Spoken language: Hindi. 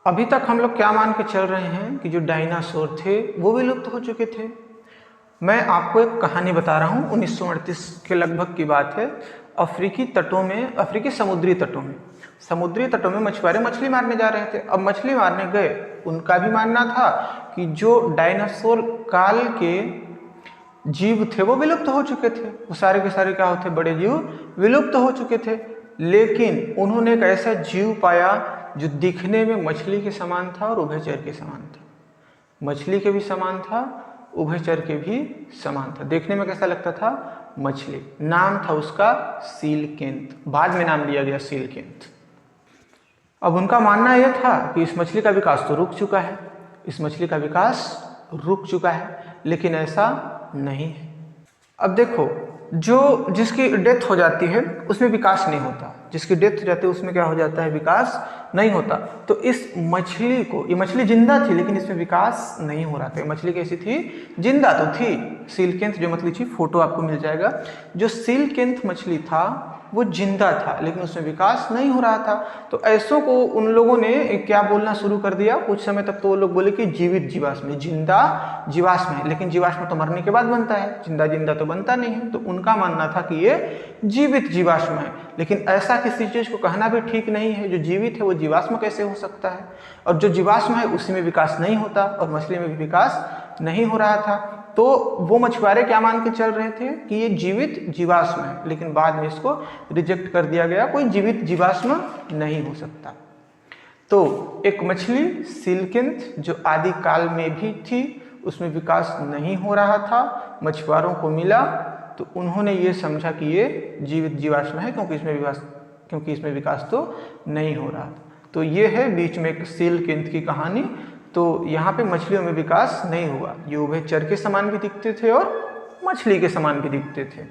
अभी तक हम लोग क्या मान के चल रहे हैं कि जो डायनासोर थे वो भी लुप्त हो चुके थे। मैं आपको एक कहानी बता रहा हूँ, 1938 के लगभग की बात है। अफ्रीकी समुद्री तटों में मछुआरे मछली मारने जा रहे थे। अब मछली मारने गए, उनका भी मानना था कि जो डायनासोर काल के जीव थे वो विलुप्त हो चुके थे। वो सारे के सारे क्या होते, बड़े जीव विलुप्त हो चुके थे। लेकिन उन्होंने एक ऐसा जीव पाया जो दिखने में मछली के समान था और उभयचर के समान था। मछली के भी समान था, उभयचर के भी समान था। देखने में कैसा लगता था, मछली। नाम था उसका सीलकेंत, बाद में नाम दिया गया सीलकेंत। अब उनका मानना यह था कि इस मछली का विकास तो रुक चुका है, इस मछली का विकास रुक चुका है, लेकिन ऐसा नहीं है। अब देखो, जो जिसकी डेथ हो जाती है उसमें विकास नहीं होता, जिसकी डेथ हो जाती है उसमें क्या हो जाता है, विकास नहीं होता। तो इस मछली को, ये मछली जिंदा थी लेकिन इसमें विकास नहीं हो रहा था। मछली कैसी थी, जिंदा तो थी। सीलकेंथ जो मछली थी, फोटो आपको मिल जाएगा। जो सीलकेंथ मछली था वो जिंदा था लेकिन उसमें विकास नहीं हो रहा था। तो ऐसों को उन लोगों ने क्या बोलना शुरू कर दिया, कुछ समय तक तो वो लोग बोले कि जीवित जीवाश्म, जिंदा जीवाश्म है। लेकिन जीवाश्म तो मरने के बाद बनता है, जिंदा जिंदा तो बनता नहीं है। तो उनका मानना था कि ये जीवित जीवाश्म है। लेकिन ऐसा किसी चीज को कहना भी ठीक नहीं है, जो जीवित है वो जीवाश्म कैसे हो सकता है, और जो जीवाश्म है उसी में विकास नहीं होता, और मछली में भी विकास नहीं हो रहा था। तो वो मछुआरे क्या मान के चल रहे थे कि ये जीवित जीवाश्म है, लेकिन बाद में इसको रिजेक्ट कर दिया गया, कोई जीवित जीवाश्म नहीं हो सकता। तो एक मछली सीलकेंथ जो आदि काल में भी थी, उसमें विकास नहीं हो रहा था। मछुआरों को मिला तो उन्होंने ये समझा कि ये जीवित जीवाश्म है, क्योंकि इसमें विकास तो नहीं हो रहा था। तो ये है बीच में एक सीलकेंथ की कहानी। तो यहाँ पे मछलियों में विकास नहीं हुआ, ये उभयचर के समान भी दिखते थे और मछली के समान भी दिखते थे।